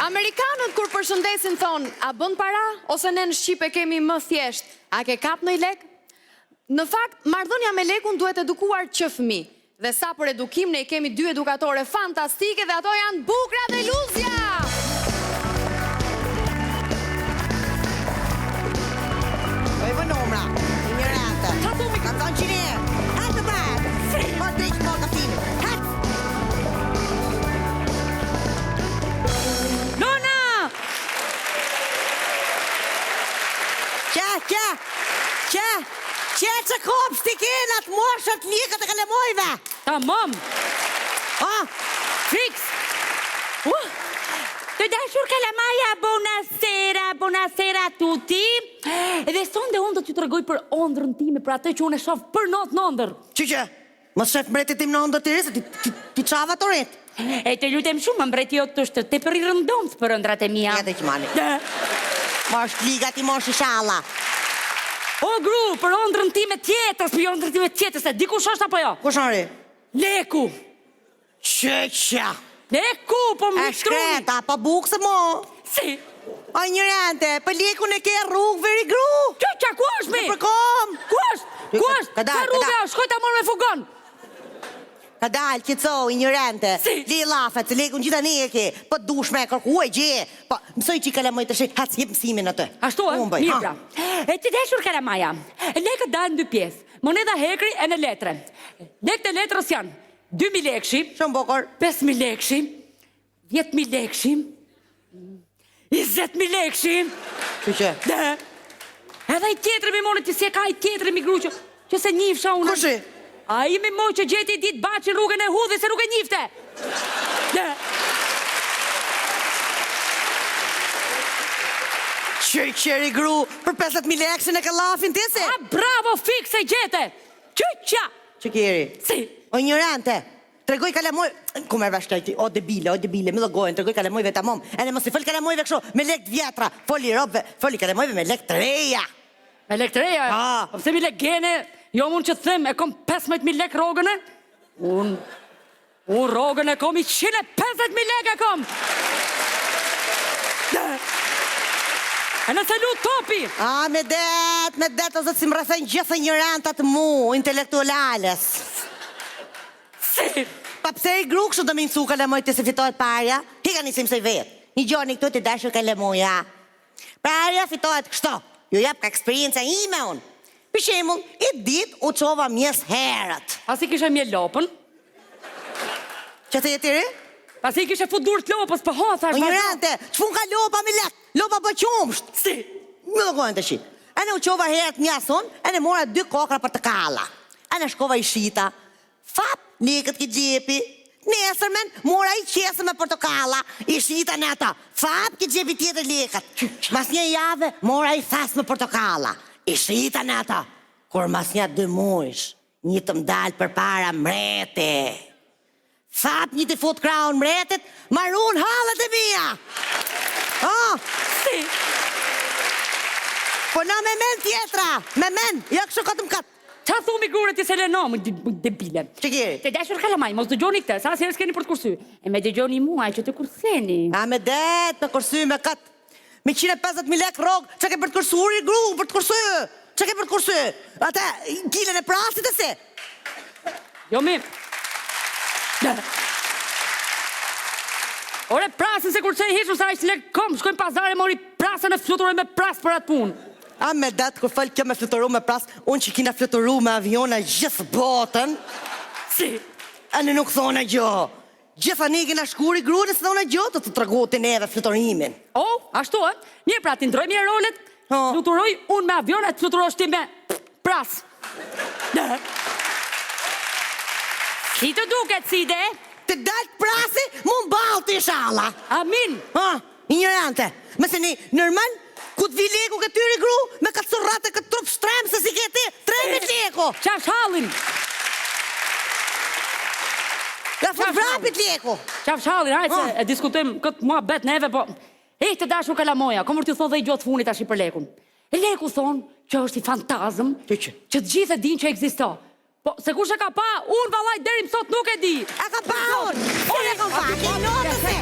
Amerikanët kur përshëndesin thonë, a bën para, ose ne në Shqip e kemi më thjesht, a ke kap në i lek? Në fakt, marrëdhënia me lekun duhet edukuar që fëmi. Dhe sa për edukim, ne kemi 2 edukatore fantastike dhe ato janë Bukra dhe Luzja! Oj, vë numra, ignorante. Qa thumi? Ka thonë qini, hajtë bërë, më drejtë më kafinë, hajtë. Nona! Që kopë shtikin atë moshët likët e kalemojve. Tamam! Fix! Të dashur Kalamaja, buonasera a tutti. Edhe sonde unë do t'ju të regoj për ondrën time, për atë që unë e shof për not në ondër. Që? Mos shef mbretit tim në ondër të rrisë, ti qava të rritë. E të lutem shumë, mbreti jo të është të për i rëndomës për ëndrat e mia. Ja dhe që mani. Mosh liga ti mosh i shala. O gru, për ondrën time tjetës, për ondrën time tjetës, e dikush është apo jo? Kush nëri? Leku! Që? Leku, po më E shkreta, po bukse mo. Si? O ignorante, për liku në ke rrugë veri gru. Qa, ku është mi? Në përkom. Ku është? Ku është? Ka dalë, Ka rrugë, shkoj ta morë me fugon. Ka dalë, qëtëso, ignorante. Si? Li lafet, se leku në gjitha një e ke. Po dush me kërku e gje. Po, mësoj që i kalemoj të shi, hac jep mësimin atë. Ashtu, mirë pra. E të deshur Kalamaja, lekët dalë në 2 pjesë. Moneda hekri e në letre. Lekët e letrës janë 2.000 lekshi, Shumë bokor. 5.000 lekshi, 10.000 lekshi, 20.000 lekshi. Që? Dhe, edhe i tjetëri mi monë, ti se ka i tjetëri mi gru që se njifësha unë. Kushi? A i mi moj që gjeti ditë baqin rrugën e hudhi se nuk e njifte. Dhe, Qëri gru, për 50.000 leksin e ka lafin ti si? a bravo, fix e gjete. Që? Që kjeri? Si? O ignorante, tregoj kalemoj... Ku me vashtaj ti, o debile, me logojnë, tregoj kalemojve ta mom. E në mos i fol kalemojve kësho, me lek vjetra, foli robve, foli kalemojve me lek të reja. Me lek të reja? Ah. Po pse mi lek gene, jo mund që të them, e kom 15.000 lek rogën e? Unë rogën e kom i 150.000 lek e kom. E nëse lu topi. A, me det, o zëtë si më rëthën gjithë ignorantat mu, intelektualales. Si? Pa pse i gru kështu do me nësu kalemoj të se fitohet parja? Hika nisim se vetë. Një gjoni këtu të dashur kalemoja. Parja fitohet kështu. Ju jep ka eksperienca ime unë. Për shemull, i dit u qova mjes herët. Pasi kishe mje lopën, Që të jetiri? pasi kishe fut dur të lopës për hotha. O ignorante, që fun ka lopa me lek? Lopa për qumsht. Si? Më logojnë të shi. E në u qova herët mjason, e në mora 2 kokra për të kalla. E në shkova i shita. Fap, lekët ki gjepi. Nesërmen, mora i qesë me portokalla. I shita në ata. Fap, ki gjepi tjetër lekët. Mas një jave, mora i thas me portokalla. I shita në ata. Kur mas një 2 mujsh, një të mdalë për para mrete. Fap, një të fut kraun mretet, marun halët e mija. Si? Po na me men tjetra, me men, ja kështu këtë më katë. Qa thumi grure ti se le no, më debile. Që kjeri? Të dashur Kalamaj, mos dëgjoni këtë, sa se s'keni për të kursy. E me dëgjoni muaj që të kurseni. A me det, me kursy, me katë. Me 150.000 lek rogë, që ke për të kursuri, gru, për të kursy. Që ke për të kursy? Ate, kilën e prasit e se. Jo mi. Ore, prasën se kur që i hishëm sa ishtë lek kom, shkojmë pazare, mori prasën e fluturoj me prasë për atë punë. A me det, kur falë kjo me fluturu me pras, unë që kina fluturu me aviona gjithë botën, Si? a në nuk thona gjo. Gjitha një kina shkuri, gru, nësë thona gjo, të tregu të neve fluturimin. O, ashtu, e? Mirë pra, ti ndroj mirë rolet, O. fluturoj unë me avionet, fluturosh ti me prasë. Si të duket, si de? Të dalë prasi, mund balë të ishala. Amin. Ignorante, mëse një nërman, ku të vi leku këtyri gru, me këtë surrate këtë trup shtremë, se si këti, 3.000 leku. Qash halin. Ja fut vrapit leku. Qash halin, hajtë se e diskutojmë këtë mua bet neve, po... E, të dashur Kalamoja, komër t'ju thot dhe i gjotë funit ashtë i për lekun. E leku thonë që është i fantazm, që të gjithë e din që eksista. Po, se kush e ka pa, unë valaj deri më sot nuk e di. A ka pa unë? Unë e ka pa, ke në të se.